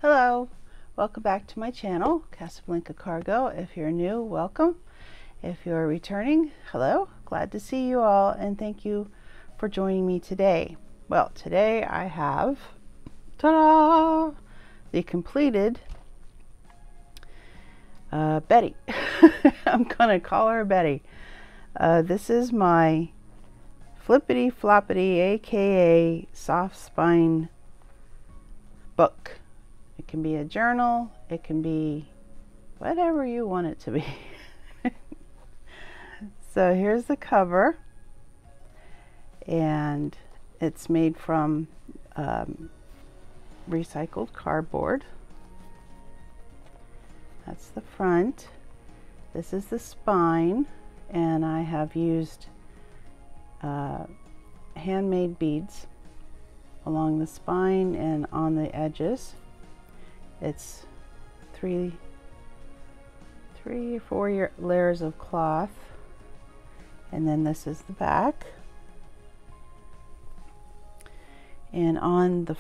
Hello, welcome back to my channel, Casablanca Cargo. If you're new, welcome. If you're returning, hello, glad to see you all, and thank you for joining me today. Well, today I have, ta-da, the completed Betty. I'm gonna call her Betty. This is my Flippity-Floppity, aka soft spine book. It can be a journal, it can be whatever you want it to be. So here's the cover, and it's made from recycled cardboard. That's the front. This is the spine, and I have used handmade beads along the spine and on the edges. It's three or four layers of cloth, and then this is the back. And on the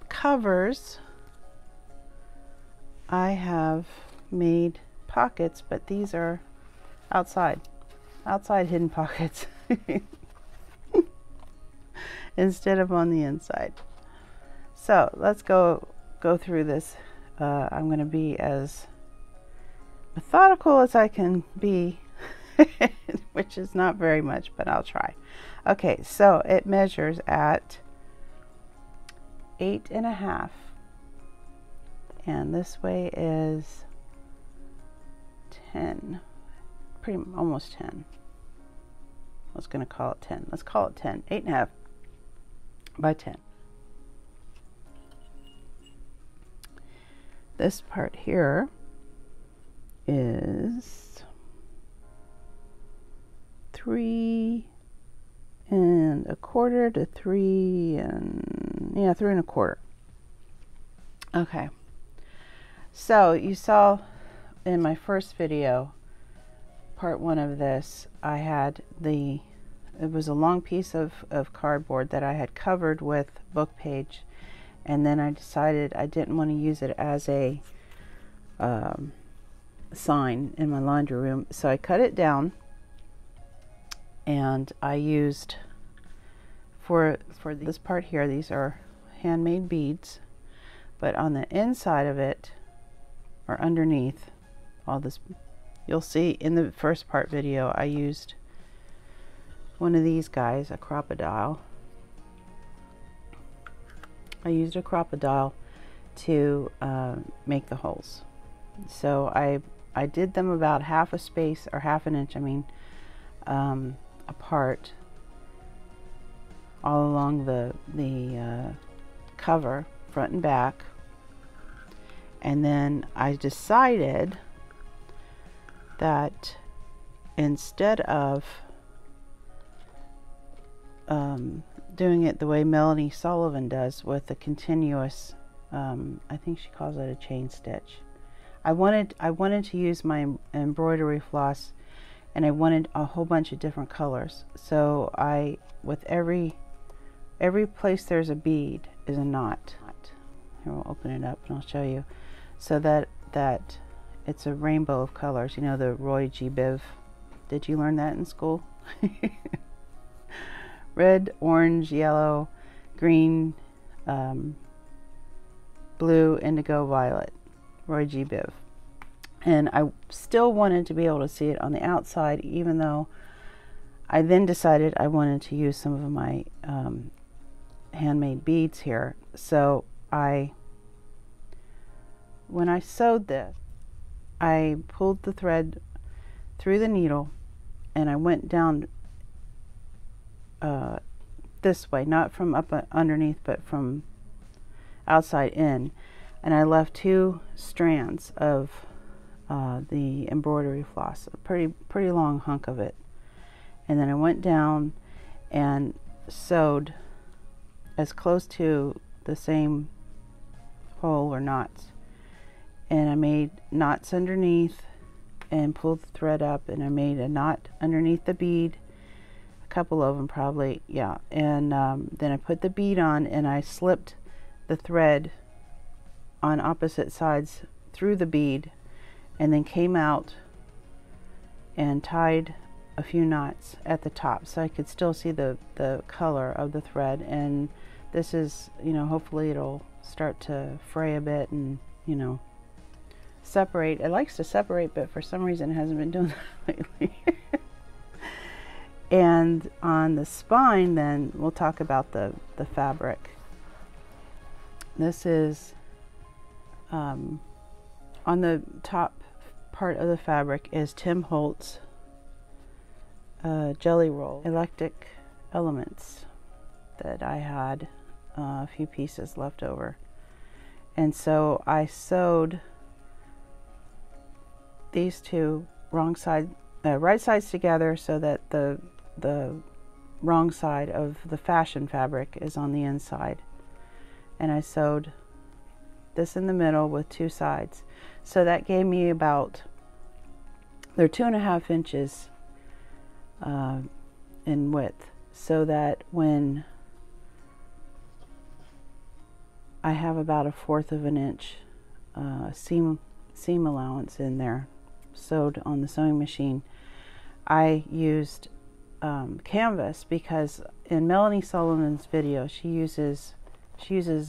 covers I have made pockets, but these are outside hidden pockets instead of on the inside. So let's go through this. I'm going to be as methodical as I can be, which is not very much, but I'll try. Okay, so it measures at 8.5, and this way is 10, almost 10. I was going to call it 10. Let's call it 10. 8.5 by 10. This part here is 3 1/4 to 3 3 1/4. Okay, so you saw in my first video, part 1 of this, I had it was a long piece of cardboard that I had covered with book page, and then I decided I didn't want to use it as a sign in my laundry room, so I cut it down, and I used for this part here, these are handmade beads, but on the inside of it, or underneath all this, you'll see in the first part video I used one of these guys, a crocodile. I used a crocodile to make the holes. So I did them about half a space, or half an inch, I mean, apart, all along the cover, front and back. And then I decided that instead of doing it the way Melanie Sullivan does with the continuous, I think she calls it a chain stitch, I wanted to use my embroidery floss, and I wanted a whole bunch of different colors. So with every place there's a bead is a knot. Here, we'll open it up and I'll show you, so that it's a rainbow of colors. You know, the Roy G. Biv. Did you learn that in school? Red, orange, yellow, green, blue, indigo, violet. Roy G. Biv. And I still wanted to be able to see it on the outside, even though I then decided I wanted to use some of my handmade beads here. So when I sewed this, I pulled the thread through the needle, and I went down this way, not from up underneath, but from outside in, and I left 2 strands of the embroidery floss, a pretty long hunk of it, and then I went down and sewed as close to the same hole or knots, and I made knots underneath and pulled the thread up, and I made a knot underneath the bead, a couple of them probably, yeah, and then I put the bead on, and I slipped the thread on opposite sides through the bead, and then came out and tied a few knots at the top so I could still see the color of the thread. And this is, you know, hopefully it'll start to fray a bit and, you know, separate. It likes to separate, but for some reason it hasn't been doing that lately. And on the spine, then we'll talk about the fabric. This is on the top part of the fabric is Tim Holtz jelly roll electric elements that I had a few pieces left over, and so I sewed these two right sides together so that the wrong side of the fashion fabric is on the inside, and I sewed this in the middle with two sides. So that gave me about, they're 2.5 inches in width, so that when I have about 1/4 of an inch seam allowance in there sewed on the sewing machine, I used canvas, because in Melanie Sullivan's video she uses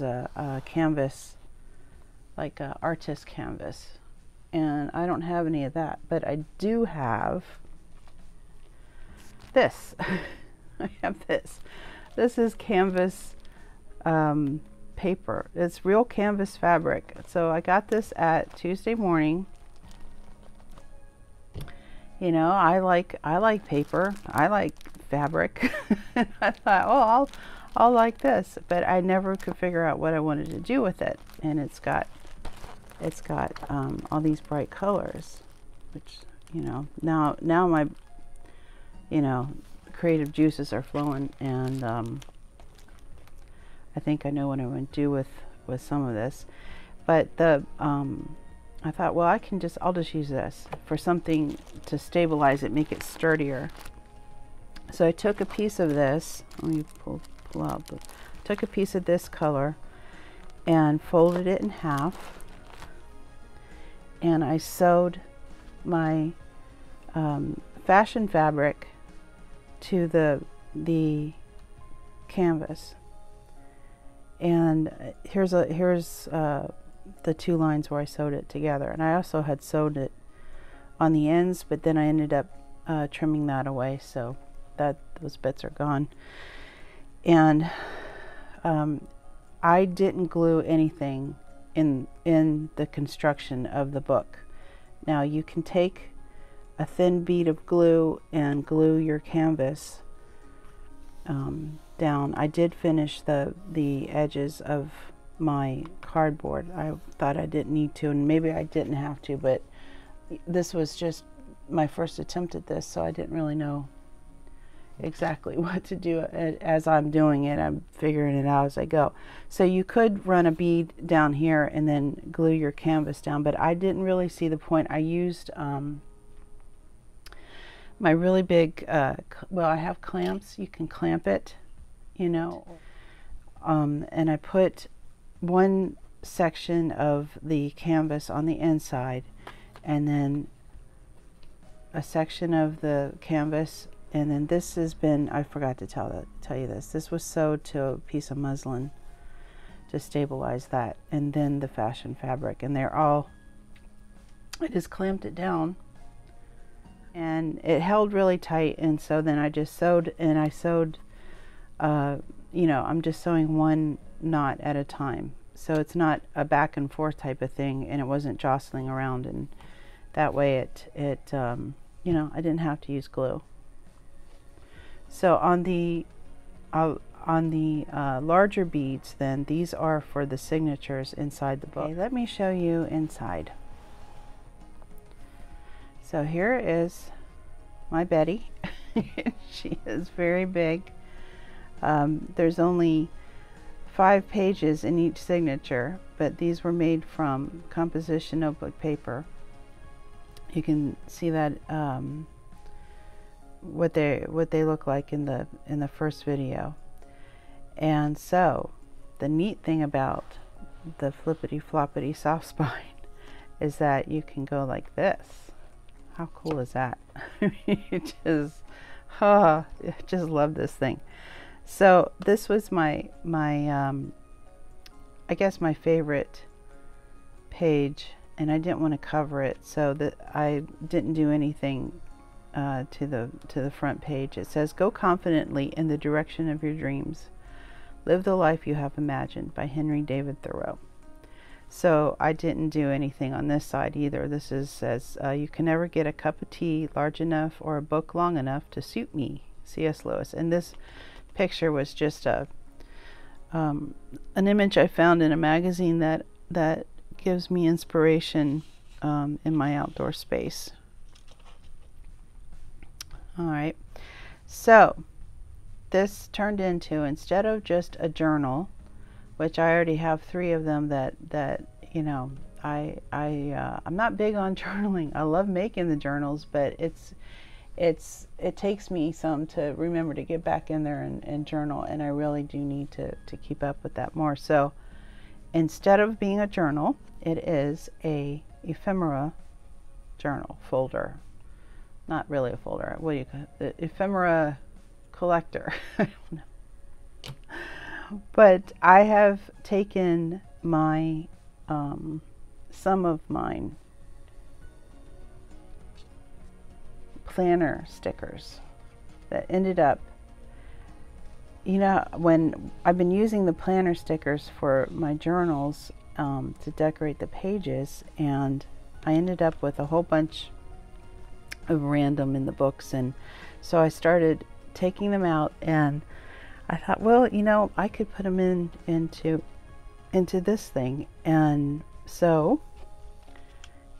a canvas, like a artist canvas, and I don't have any of that, but I do have this. I have this. This is canvas paper. It's real canvas fabric. So I got this at Tuesday Morning. You know, I like paper. I like fabric. I thought, oh, I'll like this, but I never could figure out what I wanted to do with it. And it's got all these bright colors, which, you know, now my, you know, creative juices are flowing, and I think I know what I'm going to do with some of this. But I thought, well, I'll just use this for something to stabilize it, make it sturdier. So I took a piece of this, let me pull out, took a piece of this color and folded it in half, and I sewed my fashion fabric to the canvas. And here's the two lines where I sewed it together, and I also had sewed it on the ends, but then I ended up trimming that away, so that those bits are gone. And I didn't glue anything in the construction of the book. Now you can take a thin bead of glue and glue your canvas down. I did finish the edges of my cardboard. I thought I didn't need to, and maybe I didn't have to, but this was just my first attempt at this, so I didn't really know exactly what to do. As I'm doing it, I'm figuring it out as I go. So you could run a bead down here and then glue your canvas down, but I didn't really see the point. I used my really big, well, I have clamps. You can clamp it, you know, and I put one section of the canvas on the inside, and then a section of the canvas, and then this has been, I forgot to tell you this was sewed to a piece of muslin to stabilize that, and then the fashion fabric, and they're all, I just clamped it down and it held really tight. And so then I just sewed, and I sewed, you know, I'm just sewing one knot at a time, so it's not a back and forth type of thing, and it wasn't jostling around, and that way it you know, I didn't have to use glue. So on the larger beads, then these are for the signatures inside the book. Okay, let me show you inside. So here is my Betty. She is very big. There's only 5 pages in each signature, but these were made from composition notebook paper. You can see that what they look like in the first video. And so the neat thing about the flippity floppity soft spine is that you can go like this. How cool is that? It just, I just love this thing. So this was my I guess my favorite page, and I didn't want to cover it, so that I didn't do anything to the front page. It says, "Go confidently in the direction of your dreams. Live the life you have imagined," by Henry David Thoreau. So I didn't do anything on this side either. This says, "You can never get a cup of tea large enough or a book long enough to suit me," C.S. Lewis. And this picture was just an image I found in a magazine that gives me inspiration in my outdoor space. All right, so this turned into, instead of just a journal, which I already have 3 of them that you know, I'm not big on journaling. I love making the journals, but it takes me some to remember to get back in there and journal, and I really do need to keep up with that more. So instead of being a journal, it is a ephemera journal folder. Not really a folder. What do you call it? The ephemera collector. I don't know. But I have taken my some of mine planner stickers that ended up, you know, when I've been using the planner stickers for my journals to decorate the pages, and I ended up with a whole bunch of random in the books, and so I started taking them out, and I thought, well, you know, I could put them into this thing, and so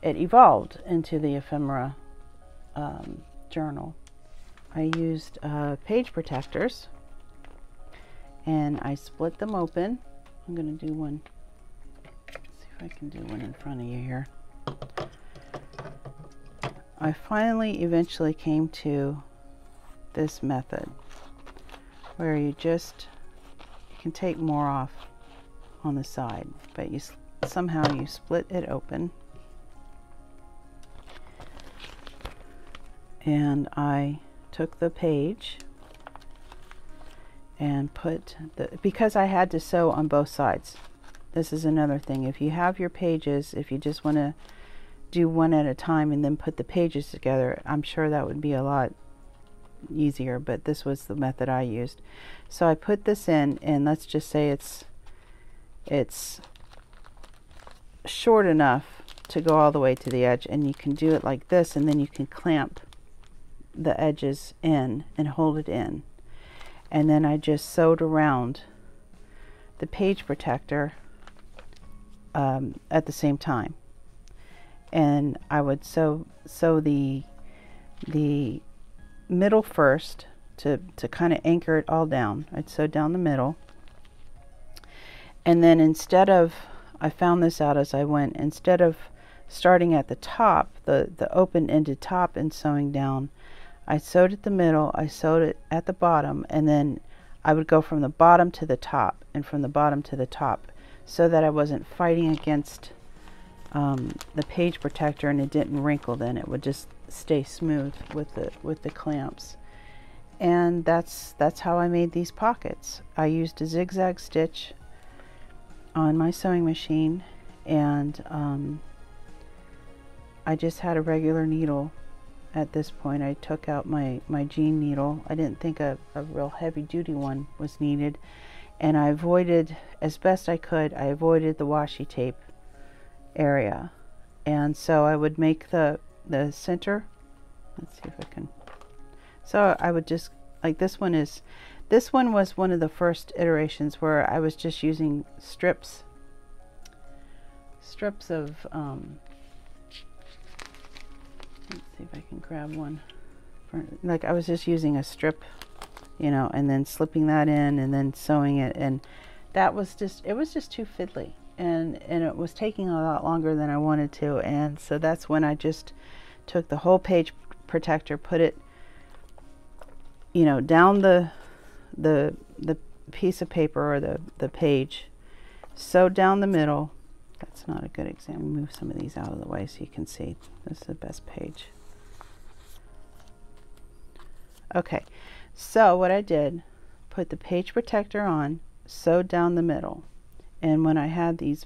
it evolved into the ephemera journal. I used page protectors, and I split them open. I'm going to do one. Let's see if I can do one in front of you here. I finally eventually came to this method where you can take more off on the side, but somehow you split it open. And I took the page and put because I had to sew on both sides. This is another thing. If you have your pages, if you just want to do one at a time and then put the pages together, I'm sure that would be a lot easier, but this was the method I used. So I put this in, and let's just say it's short enough to go all the way to the edge, and you can do it like this, and then you can clamp the edges in and hold it in. And then I just sewed around the page protector at the same time. And I would sew the middle first to kind of anchor it all down. I'd sew down the middle, and then instead of, I found this out as I went, instead of starting at the top, the open-ended top, and sewing down, I sewed at the middle, I sewed it at the bottom, and then I would go from the bottom to the top and from the bottom to the top, so that I wasn't fighting against the page protector, and it didn't wrinkle. Then it would just stay smooth with the clamps. And that's how I made these pockets. I used a zigzag stitch on my sewing machine, and I just had a regular needle at this point. I took out my jean needle. I didn't think a real heavy duty one was needed, and I avoided, as best I could, I avoided the washi tape area. And so I would make the center, let's see if I can, so I would just, like this one was one of the first iterations where I was just using strips of let's see if I can grab one, like I was just using a strip, you know, and then slipping that in and then sewing it, and that was just, it was just too fiddly, and it was taking a lot longer than I wanted to. And so that's when I just took the whole page protector, put it, you know, down the piece of paper or the page, sew down the middle. That's not a good example. Move some of these out of the way so you can see. This is the best page. Okay, so what I did, put the page protector on, sewed down the middle, and when I had these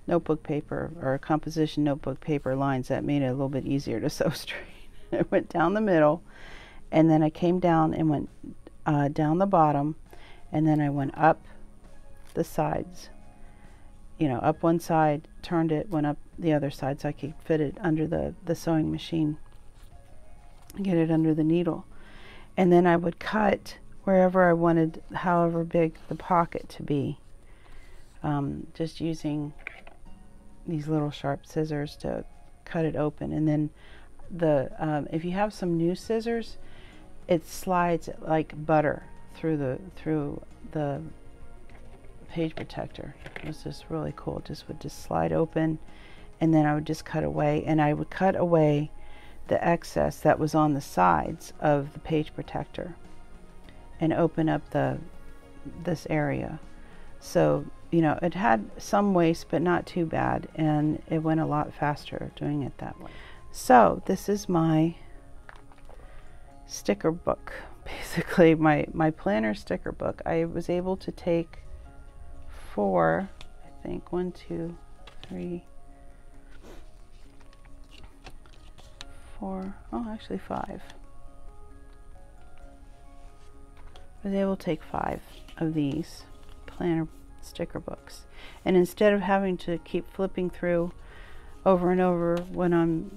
notebook paper or composition notebook paper lines, that made it a little bit easier to sew straight. I went down the middle, and then I came down and went down the bottom, and then I went up the sides, you know, up one side, turned it, went up the other side so I could fit it under the sewing machine, get it under the needle. And then I would cut wherever I wanted, however big the pocket to be, just using these little sharp scissors to cut it open. And then if you have some new scissors, it slides like butter through the page protector. It was just really cool. It would just slide open, and then I would just cut away, and I would cut away the excess that was on the sides of the page protector and open up this area. So, you know, it had some waste, but not too bad, and it went a lot faster doing it that way. So this is my sticker book, basically my planner sticker book. I was able to take 4, I think, 1, 2, 3, 4, oh, actually 5. I was able to take 5 of these planner sticker books, and instead of having to keep flipping through over and over when I'm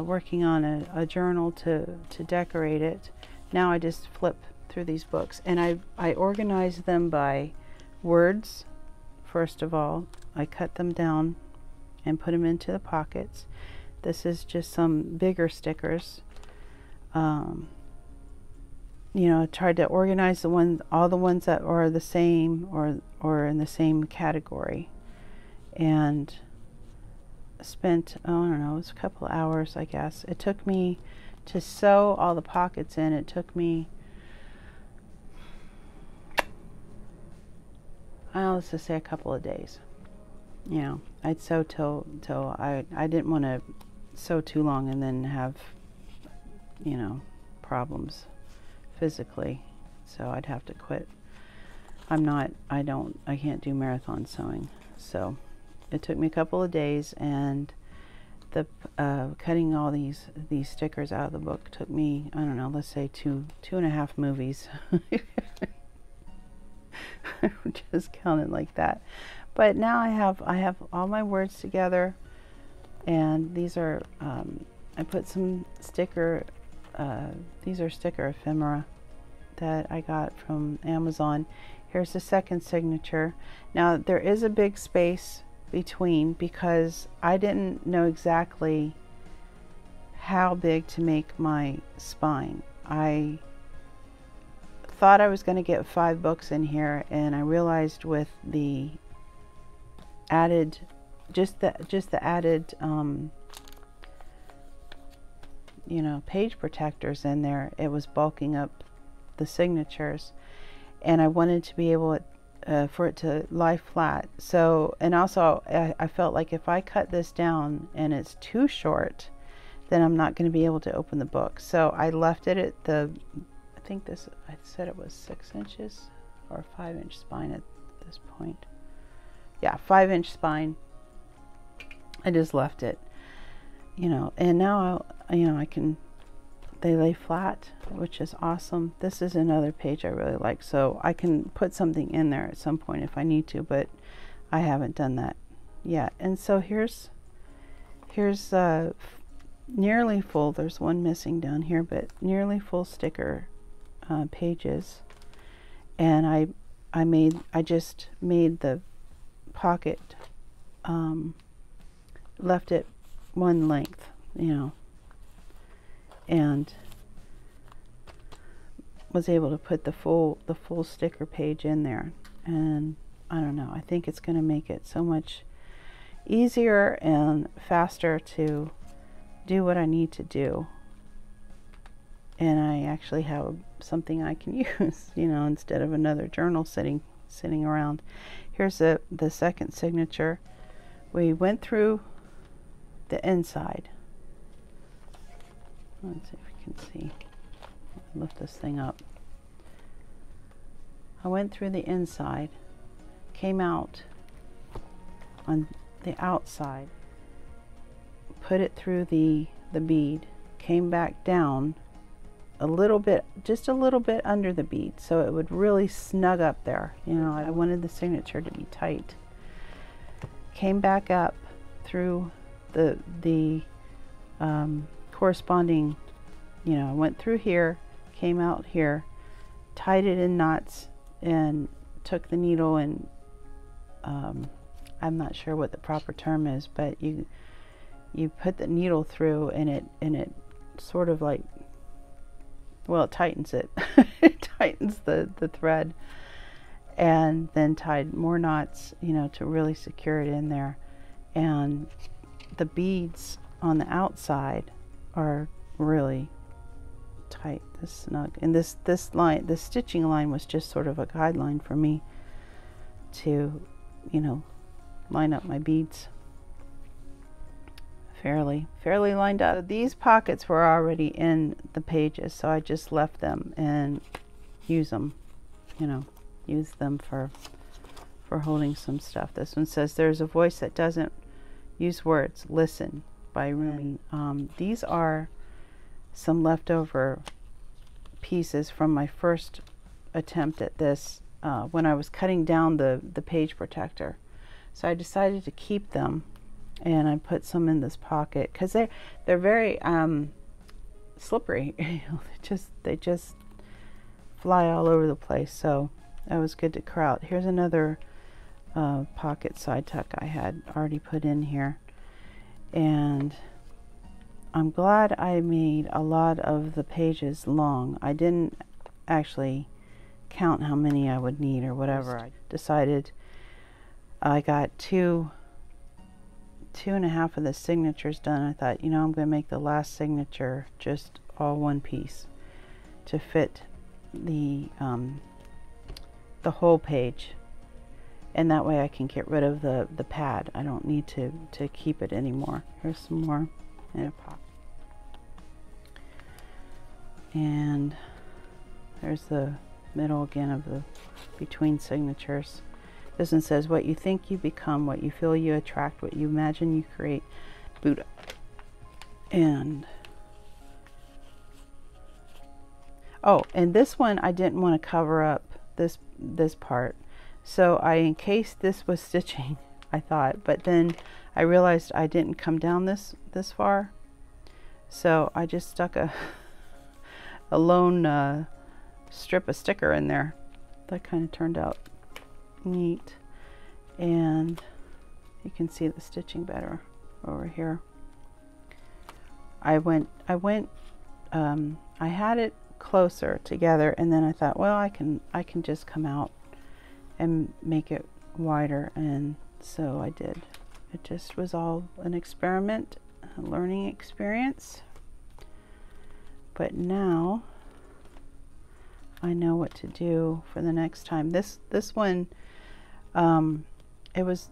working on a journal to decorate it, now I just flip through these books, and I organize them by words. First of all, I cut them down and put them into the pockets. This is just some bigger stickers. You know, I tried to organize all the ones that are the same or in the same category, and spent, oh, I don't know, it was a couple of hours, I guess. It took me to sew all the pockets in. It took me, let's just say a couple of days. You know, I'd sew till I didn't want to sew too long and then have, you know, problems physically, so I'd have to quit. I can't do marathon sewing. So it took me a couple of days, and the cutting all these stickers out of the book took me, I don't know, let's say two and a half movies. Just count it like that. But now I have all my words together, and these are I put some sticker, these are sticker ephemera that I got from Amazon. Here's the second signature. Now there is a big space between because I didn't know exactly how big to make my spine. I thought I was going to get 5 books in here, and I realized with the added, just the added you know, page protectors in there, it was bulking up the signatures, and I wanted to be able for it to lie flat. So, and also I felt like if I cut this down and it's too short, then I'm not going to be able to open the book. So I left it at I think I said it was 6 inches or 5-inch spine at this point. Yeah, 5-inch spine. I just left it, you know, and now they lay flat, which is awesome. This is another page I really like, so I can put something in there at some point if I need to, but I haven't done that yet. And so here's nearly full. There's one missing down here, but nearly full sticker pages. And I just made the pocket, left it one length, you know, and was able to put the full sticker page in there. And I don't know, I think it's going to make it so much easier and faster to do what I need to do. And I actually have something I can use, you know, instead of another journal sitting sitting around. Here's the second signature. We went through the inside. Let's see if we can see. Lift this thing up. I went through the inside, came out on the outside, put it through the bead, came back down a little bit, just a little bit under the bead, so it would really snug up there. You know, I wanted the signature to be tight. Came back up through the corresponding, you know, I went through here, came out here, tied it in knots, and took the needle and I'm not sure what the proper term is, but you put the needle through and it sort of like, well, it tightens it. It tightens the thread, and then tied more knots, you know, to really secure it in there. And the beads on the outside are really tight, this snug. And this line, the stitching line, was just sort of a guideline for me to, you know, line up my beads fairly lined up. So these pockets were already in the pages, so I just left them and use them, you know, use them for holding some stuff. This one says, "There's a voice that doesn't use words. Listen," by Rumi. These are some leftover pieces from my first attempt at this when I was cutting down the page protector. So I decided to keep them, and I put some in this pocket because they're very slippery. they just fly all over the place. So that was good to crowd. Here's another pocket side tuck I had already put in here, and I'm glad I made a lot of the pages long. I didn't actually count how many I would need or whatever. I decided I got two and a half of the signatures done. I thought, you know, I'm going to make the last signature just all one piece to fit the whole page, and that way I can get rid of the pad. I don't need to keep it anymore. Here's some more in a pocket, and there's the middle again of the between signatures. This one says, "What you think you become, what you feel you attract, what you imagine you create." Buddha. And oh, and this one I didn't want to cover up this part, so I encased this with stitching, I thought, but then I realized I didn't come down this far, so I just stuck a lone strip of sticker in there. That kind of turned out neat, and you can see the stitching better over here. I had it closer together, and then I thought, well, I can just come out and make it wider, and so I did. It just was all an experiment, a learning experience, but now I know what to do for the next time. This one, it was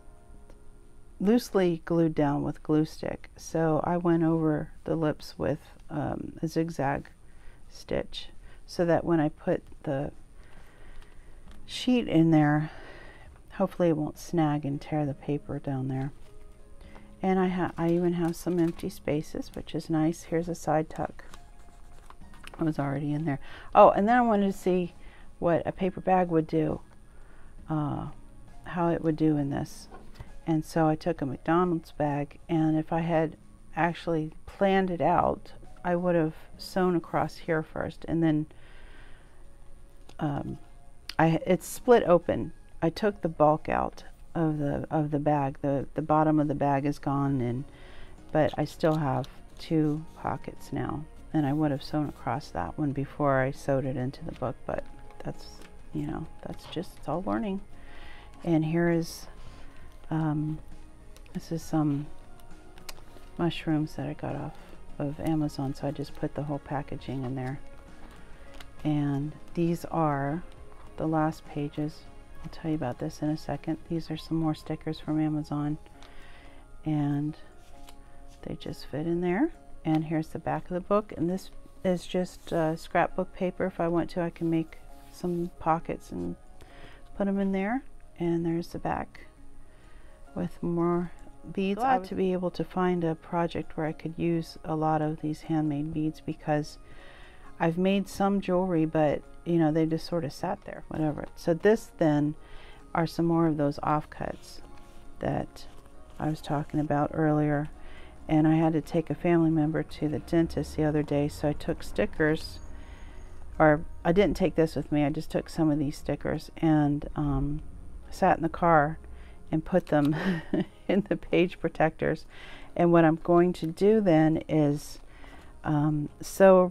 loosely glued down with glue stick, so I went over the lips with a zigzag stitch, so that when I put the sheet in there, hopefully it won't snag and tear the paper down there. And I even have some empty spaces, which is nice. Here's a side tuck. I was already in there. Oh, and then I wanted to see what a paper bag would do, how it would do in this. And so I took a McDonald's bag, and if I had actually planned it out, I would have sewn across here first, and then it's split open. I took the bulk out of the bag. The bottom of the bag is gone, but I still have two pockets now, and I would have sewn across that one before I sewed it into the book, but that's, you know, that's just, it's all learning. And here is this is some mushrooms that I got off of Amazon, so I just put the whole packaging in there. And these are the last pages I'll tell you about this in a second. These are some more stickers from Amazon, and they just fit in there. And here's the back of the book, and this is just scrapbook paper. If I want to, I can make some pockets and put them in there. And there's the back with more beads. I would to be able to find a project where I could use a lot of these handmade beads, because I've made some jewelry, but you know, they just sort of sat there, whatever. So this then are some more of those offcuts that I was talking about earlier. And I had to take a family member to the dentist the other day, so I took stickers, or I didn't take this with me, I just took some of these stickers and sat in the car and put them in the page protectors. And what I'm going to do then is sew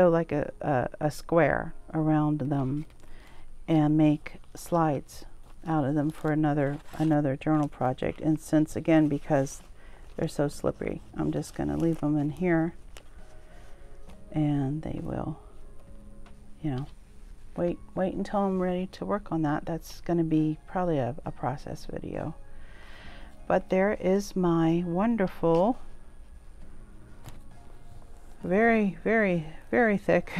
like a square around them and make slides out of them for another journal project. And since, again, because they're so slippery, I'm just going to leave them in here, and they will, you know, wait until I'm ready to work on that. That's going to be probably a process video. But there is my wonderful, very, very, very thick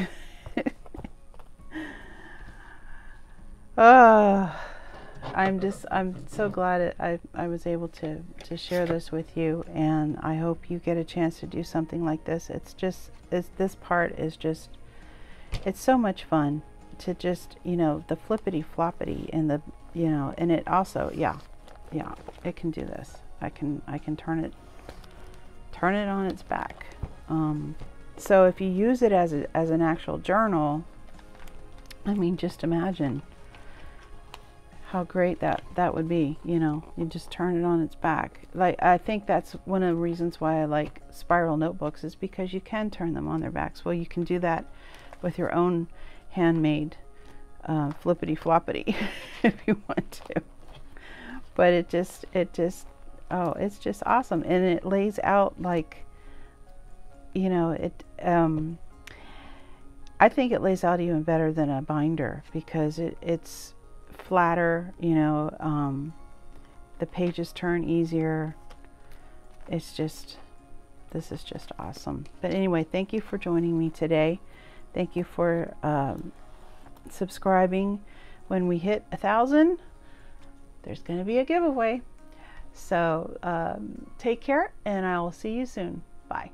I'm so glad I was able to share this with you, and I hope you get a chance to do something like this. This part is just, it's so much fun to just, you know, the flippity floppity and the, you know, and it also, yeah, it can do this. I can turn it on its back. So if you use it as an actual journal, I mean, just imagine how great that would be. You know, you just turn it on its back. Like, I think that's one of the reasons why I like spiral notebooks, is because you can turn them on their backs. Well, you can do that with your own handmade flippity floppity if you want to. But it just oh, it's just awesome, and it lays out like, you know, I think it lays out even better than a binder, because it's flatter, you know, the pages turn easier. It's just, this is just awesome. But anyway, thank you for joining me today. Thank you for subscribing. When we hit 1,000, there's going to be a giveaway. So take care, and I will see you soon. Bye.